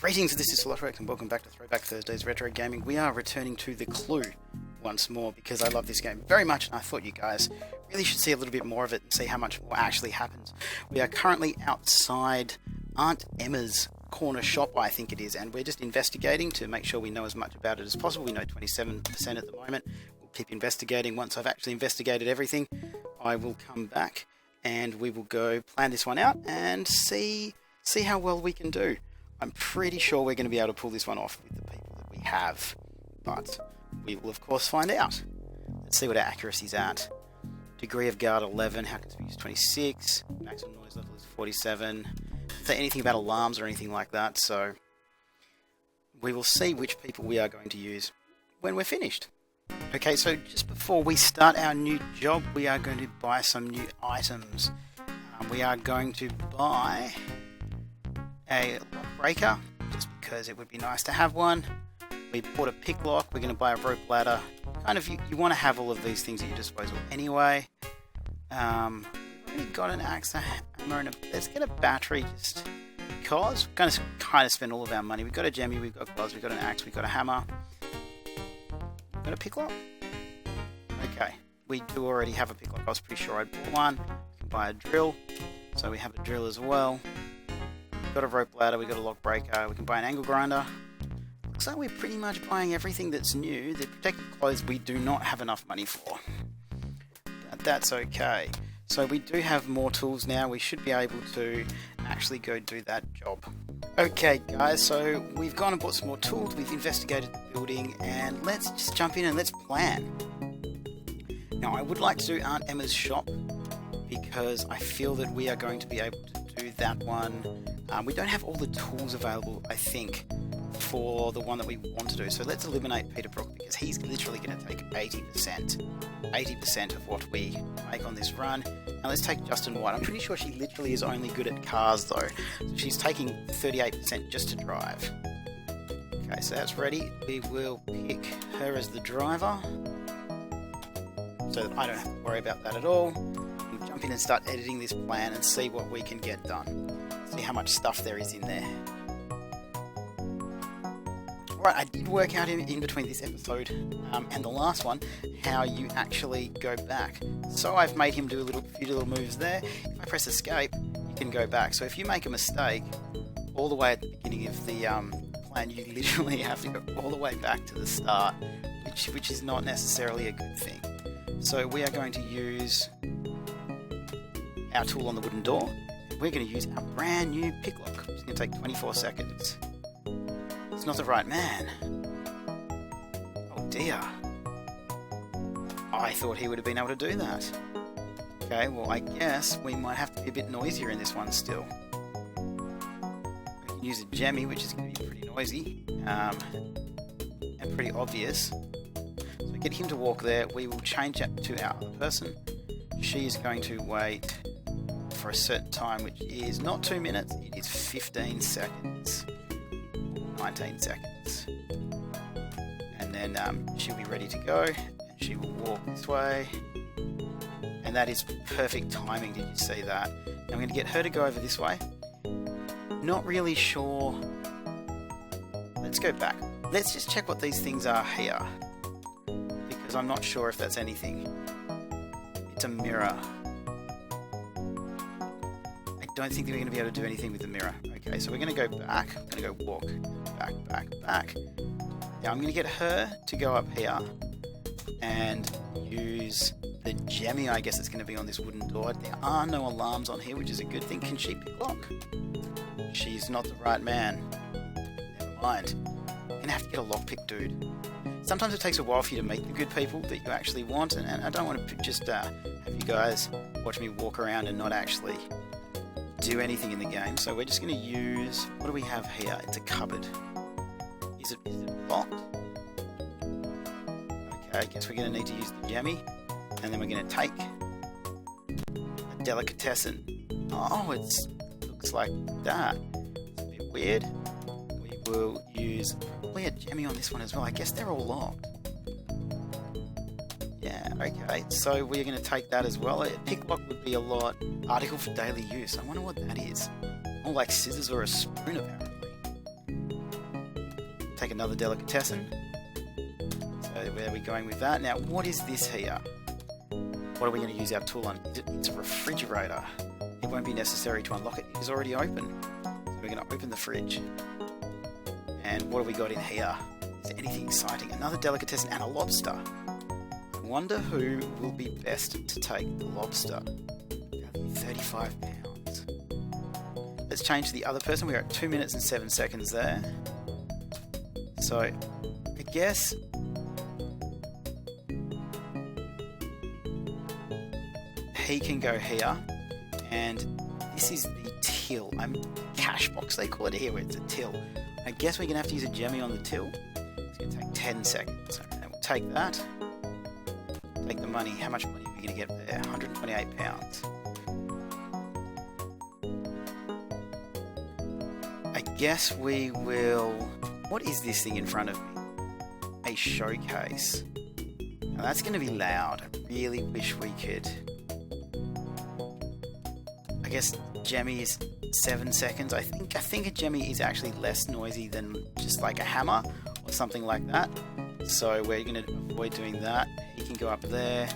Greetings, this is Sloshworks and welcome back to Throwback Thursdays Retro Gaming. We are returning to the Clue once more because I love this game very much and I thought you guys really should see a little bit more of it and see how much more actually happens. We are currently outside Aunt Emma's corner shop, I think it is, and we're just investigating to make sure we know as much about it as possible. We know 27% at the moment. We'll keep investigating. Once I've actually investigated everything, I will come back and we will go plan this one out and see how well we can do. I'm pretty sure we're going to be able to pull this one off with the people that we have, but we will of course find out. Let's see what our accuracy's at. Degree of guard 11, hacker speed is 26, maximum noise level is 47. Doesn't say anything about alarms or anything like that, so we will see which people we are going to use when we're finished. Okay, so just before we start our new job, we are going to buy some new items. We are going to buy a lock breaker, just because it would be nice to have one. We bought a pick lock, we're going to buy a rope ladder. Kind of, you want to have all of these things at your disposal anyway. We've already got an axe, a hammer, and let's get a battery just because we're going to kind of spend all of our money. We've got a gemmy, we've got gloves, we've got an axe, we've got a hammer. We've got a pick lock. Okay, we do already have a pick lock. I was pretty sure I bought one. We can buy a drill, so we have a drill as well. We've got a rope ladder, we've got a lock breaker, we can buy an angle grinder. Looks like we're pretty much buying everything that's new. The protective clothes we do not have enough money for, but that's okay. So we do have more tools now. We should be able to actually go do that job. Okay guys, so we've gone and bought some more tools, we've investigated the building, and let's just jump in and let's plan. Now I would like to do Aunt Emma's shop because I feel that we are going to be able to do that one. We don't have all the tools available, I think, for the one that we want to do. So let's eliminate Peter Brook because he's literally going to take 80% of what we make on this run. Now let's take Justin White. I'm pretty sure she literally is only good at cars though. So she's taking 38% just to drive. Okay, so that's ready. We will pick her as the driver, so that I don't have to worry about that at all. We'll jump in and start editing this plan and see what we can get done. See how much stuff there is in there. Alright, I did work out in between this episode and the last one how you actually go back. So I've made him do a few little moves there. If I press escape, you can go back. So if you make a mistake all the way at the beginning of the plan, you literally have to go all the way back to the start, which is not necessarily a good thing. So we are going to use our tool on the wooden door. We're going to use our brand new pick lock. It's going to take 24 seconds. It's not the right man. Oh dear. I thought he would have been able to do that. Okay, well I guess we might have to be a bit noisier in this one still. We can use a gemmy, which is going to be pretty noisy and pretty obvious. So get him to walk there. We will change that to our other person. She is going to wait for a certain time, which is not 2 minutes, it is 15 seconds. 19 seconds. And then she'll be ready to go, and she will walk this way. And that is perfect timing, did you see that? Now I'm going to get her to go over this way. Not really sure. Let's go back. Let's just check what these things are here, because I'm not sure if that's anything. It's a mirror. I don't think that we're going to be able to do anything with the mirror. Okay, so we're going to go back. I'm going to go walk back. Now I'm going to get her to go up here and use the gemmy, I guess it's going to be on this wooden door. There are no alarms on here, which is a good thing. Can she pick lock? She's not the right man. Never mind. I'm going to have to get a lockpick dude. Sometimes it takes a while for you to meet the good people that you actually want, and I don't want to just have you guys watch me walk around and not actually do anything in the game. So we're just going to use, what do we have here? It's a cupboard. Is it locked? Okay, I guess we're going to need to use the gemmy, and then we're going to take a delicatessen. Oh, it looks like that. It's a bit weird. We will use probably a gemmy on this one as well. I guess they're all locked. Yeah, okay, so we're going to take that as well. A pick lock would be a lot. Article for daily use. I wonder what that is. More like scissors or a spoon, apparently. take another delicatessen. So where are we going with that? Now, what is this here? What are we going to use our tool on? It's a refrigerator. It won't be necessary to unlock it. It is already open. So we're going to open the fridge. And what have we got in here? Is there anything exciting? Another delicatessen and a lobster. I wonder who will be best to take the lobster. 35 pounds. Let's change to the other person. We're at 2 minutes and 7 seconds there. So, I guess he can go here, and this is the till. Cash box they call it here, where it's a till. I guess we're gonna have to use a jemmy on the till. It's gonna take 10 seconds. And we'll take that. Take the money. How much money are we gonna get there? 128 pounds. I guess we will. What is this thing in front of me? A showcase. Now that's gonna be loud. I really wish we could. I guess jemmy is 7 seconds. I think a jemmy is actually less noisy than just like a hammer or something like that. So we're going to avoid doing that. He can go up there.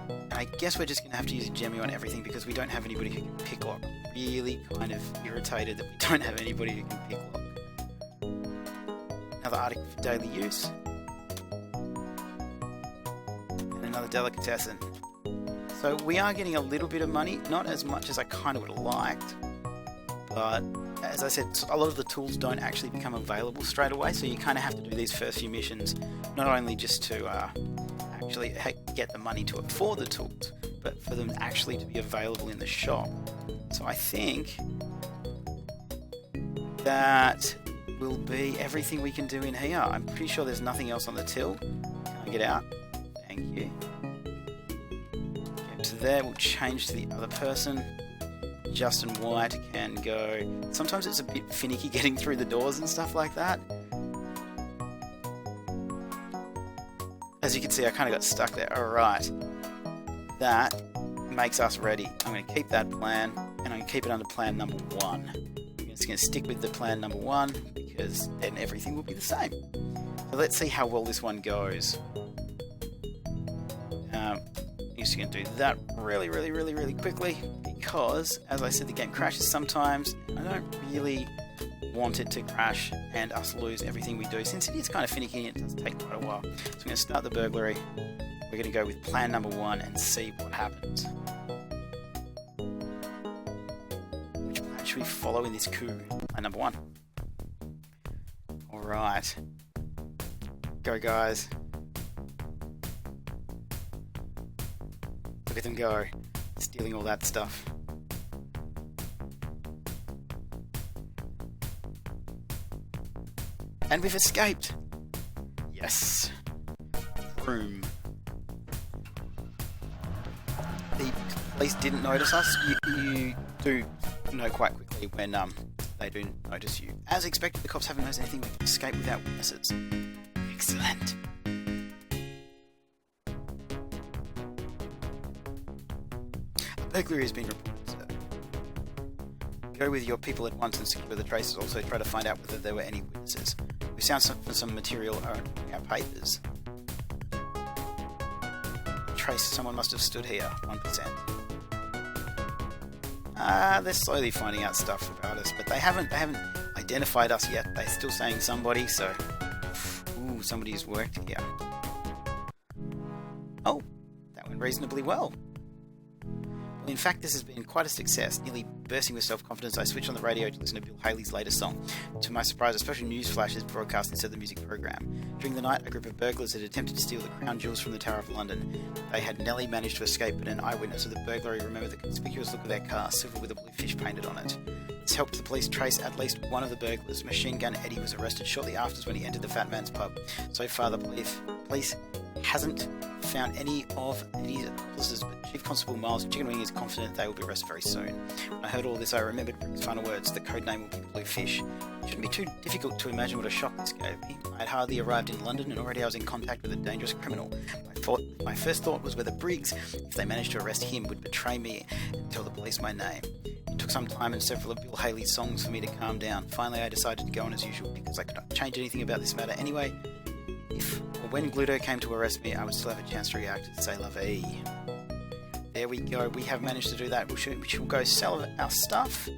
And I guess we're just going to have to use a jemmy on everything because we don't have anybody who can pick lock. I'm really kind of irritated that we don't have anybody who can pick lock. Another article for daily use. And another delicatessen. So we are getting a little bit of money, not as much as I kind of would have liked, but as I said, a lot of the tools don't actually become available straight away, so you kind of have to do these first few missions, not only just to actually get the money to afford the tools, but for them actually to be available in the shop. So I think that will be everything we can do in here. I'm pretty sure there's nothing else on the till. Can I get out? Thank you. To there, we'll change to the other person. Justin White can go. Sometimes it's a bit finicky getting through the doors and stuff like that. As you can see, I kind of got stuck there. Alright. That makes us ready. I'm going to keep that plan, and I'm going to keep it under plan number 1. I'm just going to stick with the plan number 1, because then everything will be the same. So let's see how well this one goes. I'm just going to do that really quickly because, as I said, the game crashes sometimes and I don't really want it to crash and us lose everything we do since it is kind of finicky and it does take quite a while. So I'm going to start the burglary. We're going to go with plan number 1 and see what happens. Which plan should we follow in this coup? Plan number 1. Alright. Go, guys. Look at them go, stealing all that stuff. And we've escaped! Yes! Room. The police didn't notice us. You do know quite quickly when they do notice you. As expected, the cops haven't noticed anything. We've escaped without witnesses. Excellent! Burglary has been reported, sir. Go with your people at once and secure the traces. Also try to find out whether there were any witnesses. We found some material on our papers. Trace, someone must have stood here. 1%. They're slowly finding out stuff about us, but they haven't identified us yet. They're still saying somebody, so ooh, somebody has worked here. Oh, that went reasonably well. In fact, this has been quite a success, nearly bursting with self-confidence. I switched on the radio to listen to Bill Haley's latest song. To my surprise, a special news flash is broadcast instead of the music program. During the night, a group of burglars had attempted to steal the crown jewels from the Tower of London. They had nearly managed to escape, but an eyewitness of the burglary remembered the conspicuous look of their car, silver with a blue fish painted on it. This helped the police trace at least one of the burglars. Machine Gun Eddie was arrested shortly afterwards when he entered the Fat Man's pub. So far, the police hasn't found any of Eddie's accomplices, but Chief Constable Miles Chickenwing is confident they will be arrested very soon. When I heard all this, I remembered Rick's final words. The code name will be Blue Fish. It shouldn't be too difficult to imagine what a shock this gave me. I had hardly arrived in London and already I was in contact with a dangerous criminal. My My first thought was whether Briggs, if they managed to arrest him, would betray me and tell the police my name. It took some time and several of Bill Haley's songs for me to calm down. Finally, I decided to go on as usual because I could not change anything about this matter anyway. If or when Gluto came to arrest me, I would still have a chance to react and say la vie. There we go. We have managed to do that. We shall go sell our stuff.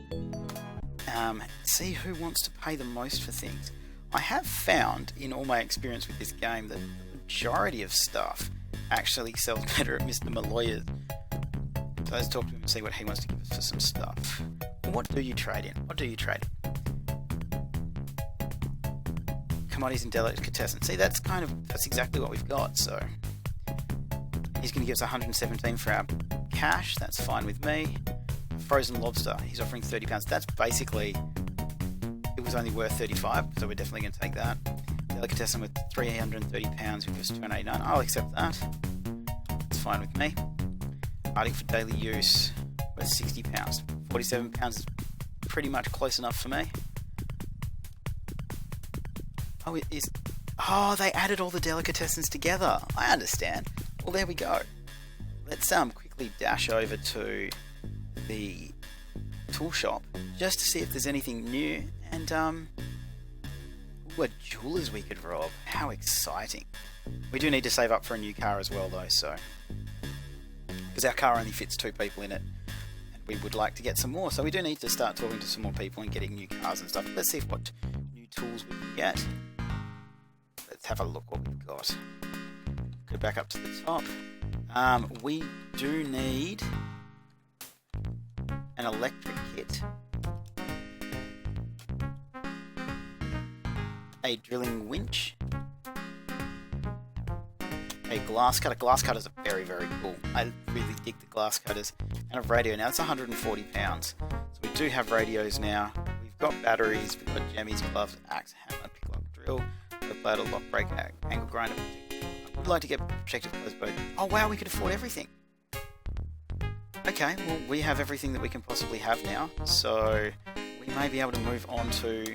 See who wants to pay the most for things. I have found, in all my experience with this game, that the majority of stuff actually sells better at Mr. Malloy's. So let's talk to him and see what he wants to give us for some stuff. What do you trade in? What do you trade in? Commodities and delicatessen. See, that's exactly what we've got. So he's going to give us 117 for our cash. That's fine with me. Frozen lobster. He's offering £30. That's basically, it was only worth 35, so we're definitely going to take that. Delicatessen with £330, which gives us $289. I'll accept that. It's fine with me. Article for daily use worth £60. £47 is pretty much close enough for me. Oh, it is. Oh, they added all the delicatessens together. I understand. Well, there we go. Let's quickly dash over to the tool shop just to see if there's anything new, and what jewelers we could rob. How exciting. We do need to save up for a new car as well though, so because our car only fits 2 people in it and we would like to get some more, so we do need to start talking to some more people and getting new cars and stuff. Let's see what new tools we can get. Let's have a look what we've got. Go back up to the top. We do need an electric kit, a drilling winch, a glass cutter. Glass cutters are very, very cool. I really dig the glass cutters. And a radio. Now, that's £140. So we do have radios now. We've got batteries, we've got jammies, gloves, axe, hammer, picklock, drill, rope ladder, lock break, angle grinder. I would like to get protective closed boat. Oh wow, we could afford everything. Okay, well, we have everything that we can possibly have now, so we may be able to move on to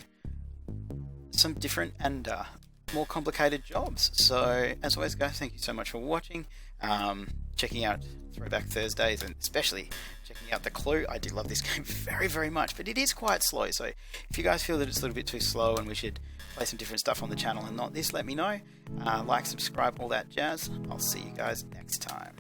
some different and more complicated jobs. So, as always, guys, thank you so much for watching, checking out Throwback Thursdays, and especially checking out The Clue. I do love this game very, very much, but it is quite slow, so if you guys feel that it's a little bit too slow and we should play some different stuff on the channel and not this, let me know. Like, subscribe, all that jazz. I'll see you guys next time.